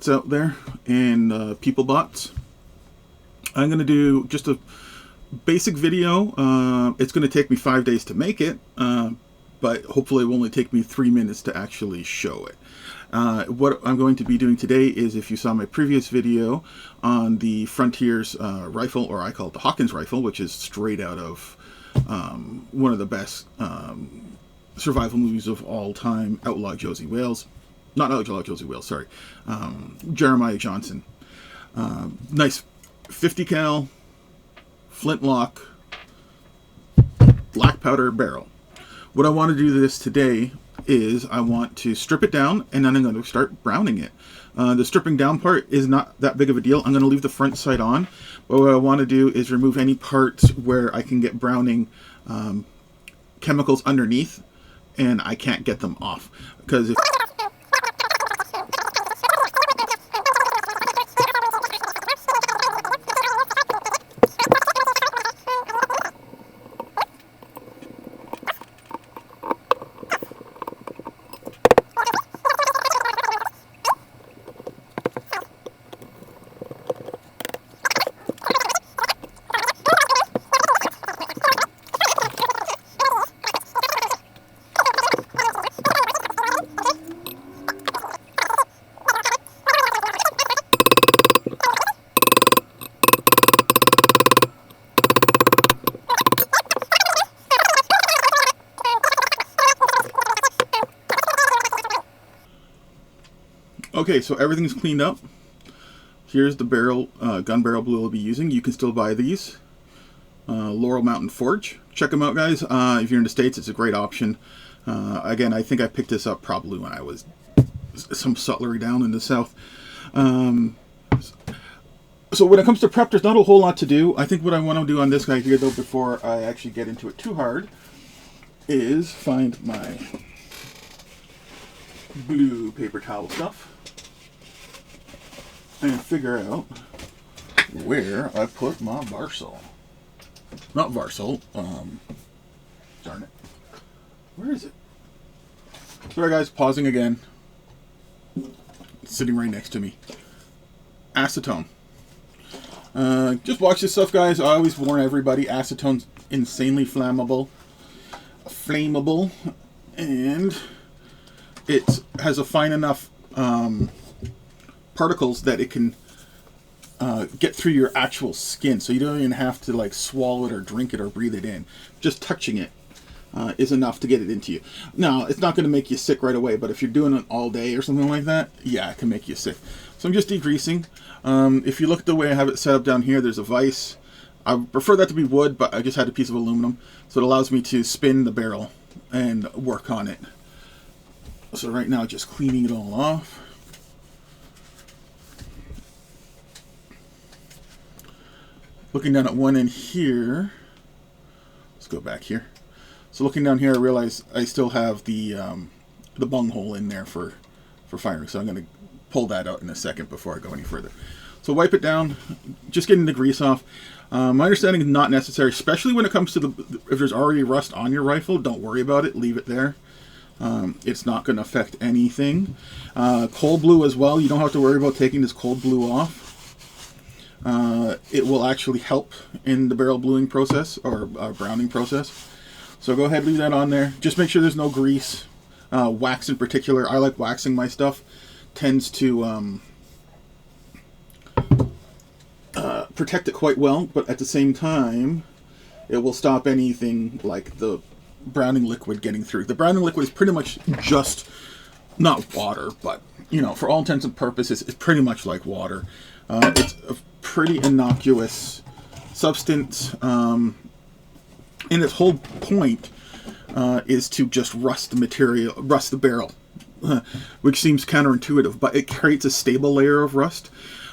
bots out there and people bots. I'm going to do just a basic video. It's going to take me 5 days to make it, but hopefully it will only take me 3 minutes to actually show it. What I'm going to be doing today is, if you saw my previous video on the Frontiers rifle, or I call it the Hawkins rifle, which is straight out of one of the best survival movies of all time, Outlaw Josie Wales. Not Outlaw Josie Wales, sorry. Jeremiah Johnson. Nice 50 cal, flintlock, black powder barrel. What I want to do this today is I want to strip it down, and then I'm going to start browning it. The stripping down part is not that big of a deal. I'm going to leave the front sight on, but what I want to do is remove any parts where I can get browning chemicals underneath, and I can't get them off. Because if okay, so everything's cleaned up. Here's the barrel, gun barrel blue I'll be using. You can still buy these. Laurel Mountain Forge. Check them out, guys. If you're in the States, it's a great option. Again, I think I picked this up probably when I was some sutlery down in the South. So when it comes to prep, there's not a whole lot to do. I think what I want to do on this guy here, though, before I actually get into it too hard, is find my blue paper towel stuff and figure out where I put my Varsol. Not Varsol, darn it. Where is it? Sorry guys, pausing again. It's sitting right next to me. Acetone. Just watch this stuff, guys. I always warn everybody, acetone's insanely flammable, and it has a fine enough particles that it can get through your actual skin, so you don't even have to like swallow it or drink it or breathe it in. Just touching it is enough to get it into you. Now, it's not going to make you sick right away, but if you're doing it all day or something like that, yeah, it can make you sick. So I'm just degreasing. If you look at the way I have it set up down here, there's a vise. I prefer that to be wood, but I just had a piece of aluminum, so it allows me to spin the barrel and work on it. So right now, just cleaning it all off. Looking down at one end here. Let's go back here. So looking down here, I realize I still have the bung hole in there for firing. So I'm going to pull that out in a second before I go any further. So wipe it down, just getting the grease off. My understanding is not necessary, especially when it comes to if there's already rust on your rifle. Don't worry about it. Leave it there. It's not going to affect anything. Cold blue as well. You don't have to worry about taking this cold blue off. It will actually help in the barrel bluing process or browning process. So go ahead, leave that on there. Just make sure there's no grease. Wax in particular. I like waxing my stuff. Tends to protect it quite well, but at the same time, it will stop anything like the browning liquid getting through. The browning liquid is pretty much just, not water, but, you know, for all intents and purposes, it's pretty much like water. It's a pretty innocuous substance, and its whole point is to just rust the material, rust the barrel, which seems counterintuitive, but it creates a stable layer of rust.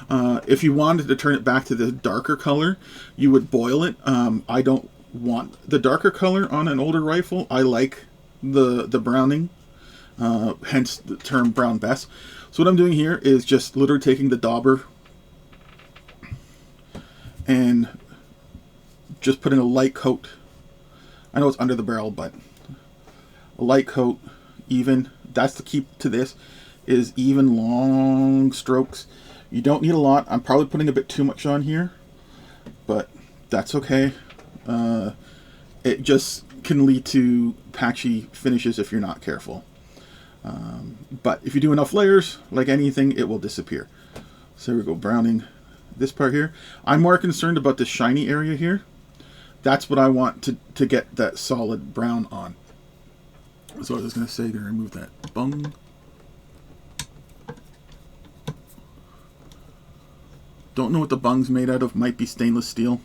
If you wanted to turn it back to the darker color, you would boil it. I don't want the darker color on an older rifle. I like the browning, hence the term brown best. So what I'm doing here is just literally taking the dauber and just putting a light coat. I know it's under the barrel, but a light coat, even. That's the key to this, is even long strokes. You don't need a lot. I'm probably putting a bit too much on here, but that's okay. It just can lead to patchy finishes if you're not careful. But if you do enough layers, like anything, it will disappear. So here we go, browning this part here. I'm more concerned about the shiny area here. That's what I want to get that solid brown on. So I was going to say to remove that bung. Don't know what the bung's made out of. Might be stainless steel.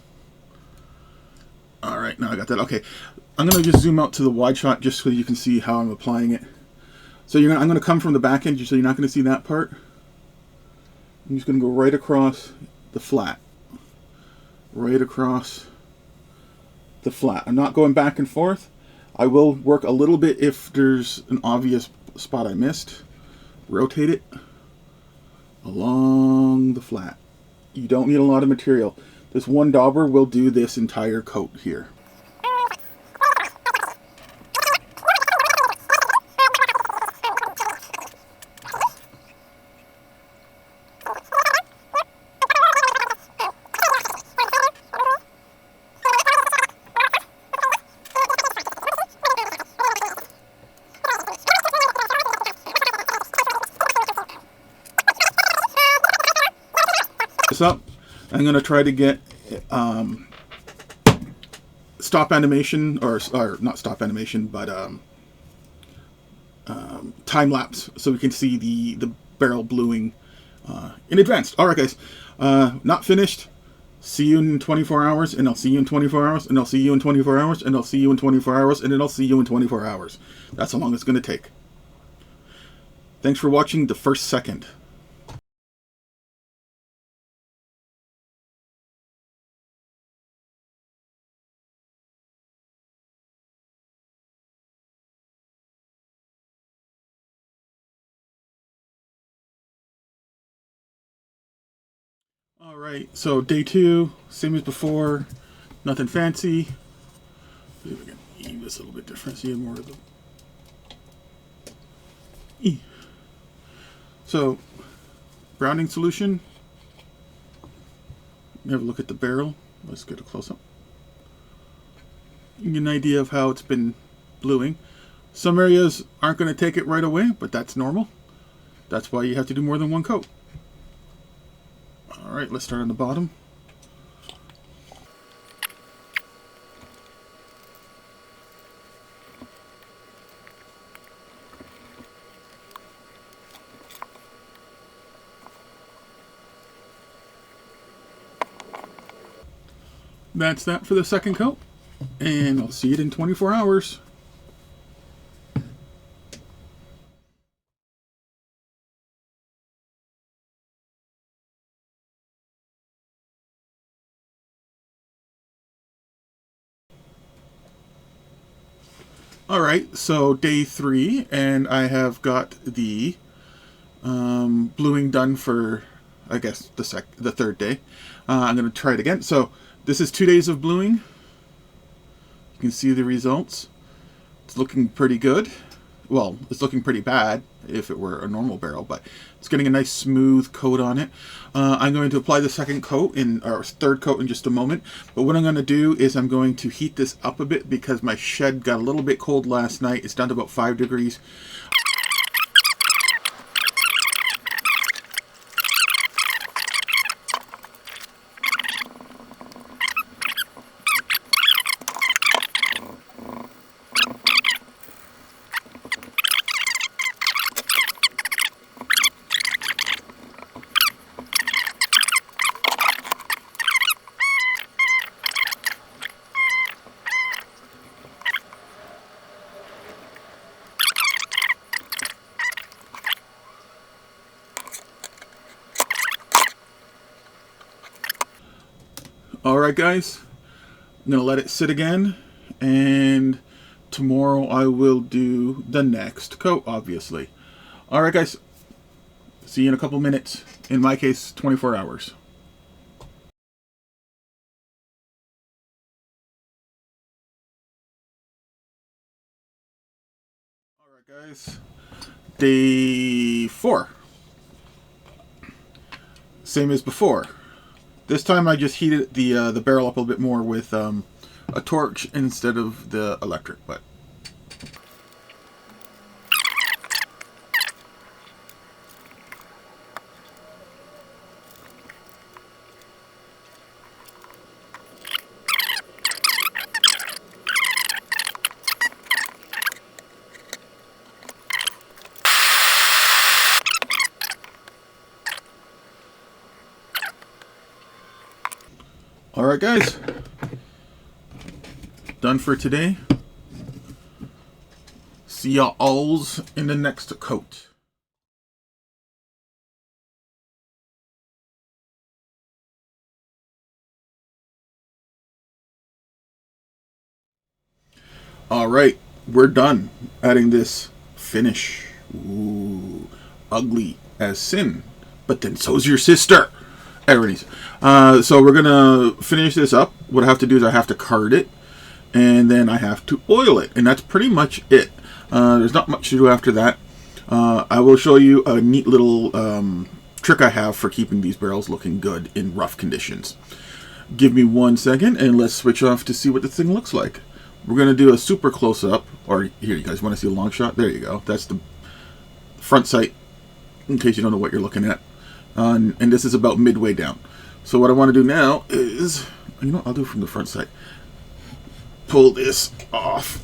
Alright, now I got that. Okay, I'm going to just zoom out to the wide shot just so you can see how I'm applying it. So I'm going to come from the back end so you're not going to see that part. I'm just going to go right across the flat. Right across the flat. I'm not going back and forth. I will work a little bit if there's an obvious spot I missed. Rotate it along the flat. You don't need a lot of material. This one dauber will do this entire coat here. This up. I'm going to try to get stop animation, or not stop animation, but time lapse, so we can see the barrel bluing in advance. All right, guys, not finished. See you in 24 hours, and I'll see you in 24 hours, and I'll see you in 24 hours, and I'll see you in 24 hours, and then I'll see you in 24 hours. That's how long it's going to take. Thanks for watching the first second. Alright, so day 2, same as before, nothing fancy. See if we can eat this a little bit different, see more of the... So, browning solution. Have a look at the barrel. Let's get a close-up. You get an idea of how it's been bluing. Some areas aren't going to take it right away, but that's normal. That's why you have to do more than one coat. Alright, let's start on the bottom. That's that for the second coat, and I'll see it in 24 hours. Alright, so day 3, and I have got the bluing done for, I guess, the third day. I'm going to try it again. So this is 2 days of bluing. You can see the results. It's looking pretty good. Well, it's looking pretty bad if it were a normal barrel, but it's getting a nice smooth coat on it. I'm going to apply the second coat or third coat in just a moment. But what I'm going to do is I'm going to heat this up a bit because my shed got a little bit cold last night. It's down to about 5 degrees. Alright guys, I'm going to let it sit again, and tomorrow I will do the next coat, obviously. Alright guys, see you in a couple minutes. In my case, 24 hours. Alright guys, Day 4. Same as before. This time I just heated the barrel up a little bit more with a torch instead of the electric, but alright guys, done for today. See y'all's in the next coat. Alright, we're done adding this finish. Ooh, ugly as sin, but then so's your sister. Everybody's. So we're gonna finish this up. What I have to do is I have to card it, and then I have to oil it, and that's pretty much it. There's not much to do after that. I will show you a neat little trick I have for keeping these barrels looking good in rough conditions. Give me 1 second, and let's switch off to see what this thing looks like. We're gonna do a super close-up, or here, you guys want to see a long shot? There you go. That's the front sight, in case you don't know what you're looking at. And this is about midway down. So what I want to do now is, you know, I'll do it from the front side. Pull this off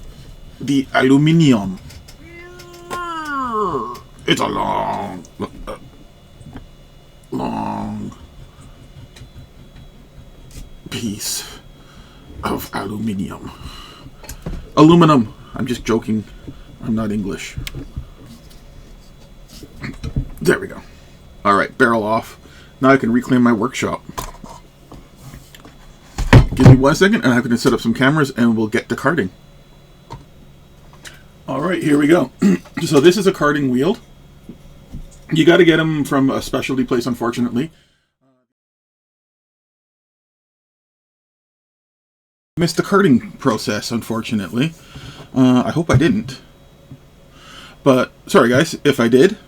the aluminium. It's a long piece of aluminium. Aluminum. I'm just joking. I'm not English. There we go. Alright, barrel off. Now I can reclaim my workshop. Give me 1 second and I'm going to set up some cameras and we'll get to carding. Alright, here we go. So this is a carding wheel. You got to get them from a specialty place, unfortunately. Missed the carding process, unfortunately. I hope I didn't. But, sorry guys, if I did.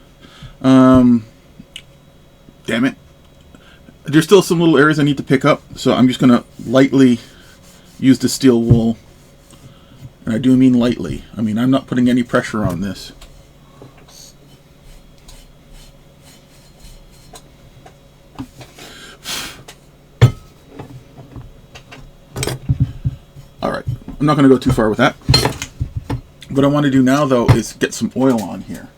Damn it. There's still some little areas I need to pick up, so I'm just going to lightly use the steel wool. And I do mean lightly. I mean, I'm not putting any pressure on this. Alright, I'm not going to go too far with that. What I want to do now, though, is get some oil on here.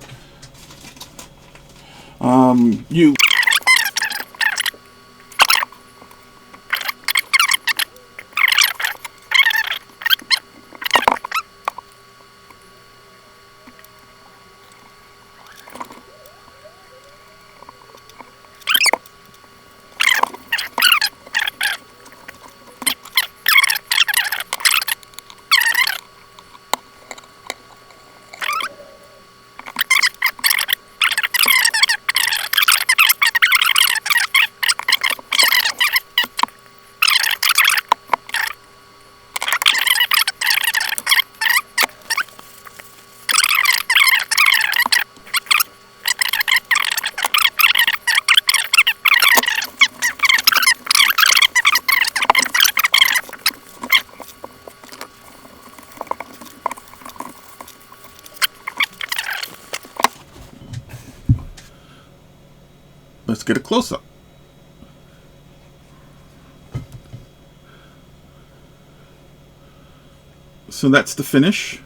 Let's get a close-up. So that's the finish.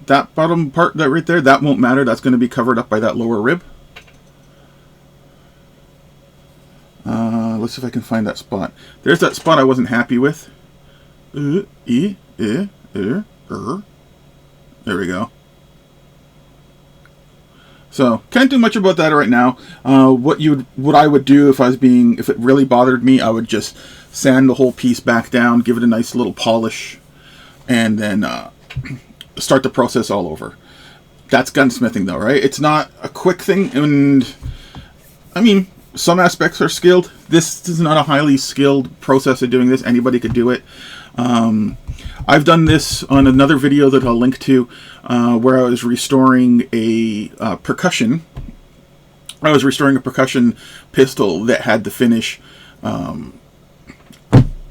That bottom part, that right there, that won't matter. That's going to be covered up by that lower rib. Let's see if I can find that spot. There's that spot I wasn't happy with. There we go. So can't do much about that right now. What I would do if it really bothered me, I would just sand the whole piece back down, give it a nice little polish, and then start the process all over. That's gunsmithing, though, right? It's not a quick thing, and I mean, some aspects are skilled. This is not a highly skilled process of doing this. Anybody could do it. I've done this on another video that I'll link to, where I was restoring a percussion. I was restoring a percussion pistol that had the finish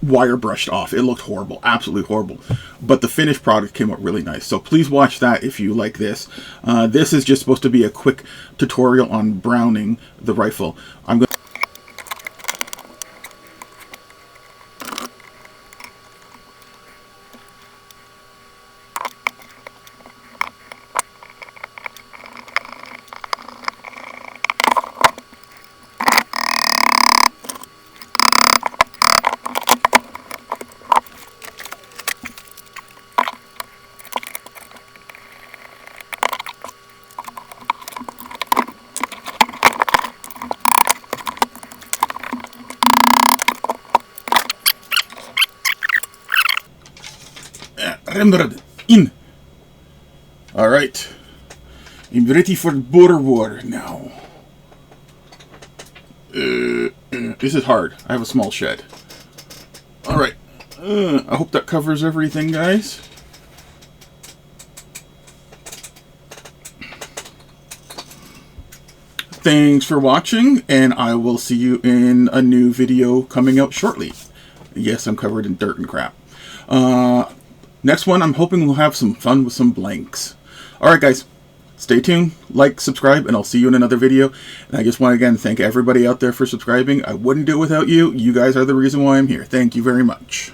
wire brushed off. It looked horrible, absolutely horrible. But the finished product came out really nice. So please watch that if you like this. This is just supposed to be a quick tutorial on browning the rifle. I'm going in. All right, I'm ready for border war now. This is hard. I have a small shed. All right, I hope that covers everything, guys. Thanks for watching, and I will see you in a new video coming out shortly. Yes, I'm covered in dirt and crap. Next one, I'm hoping we'll have some fun with some blanks. Alright guys, stay tuned, like, subscribe, and I'll see you in another video. And I just want to again thank everybody out there for subscribing. I wouldn't do it without you. You guys are the reason why I'm here. Thank you very much.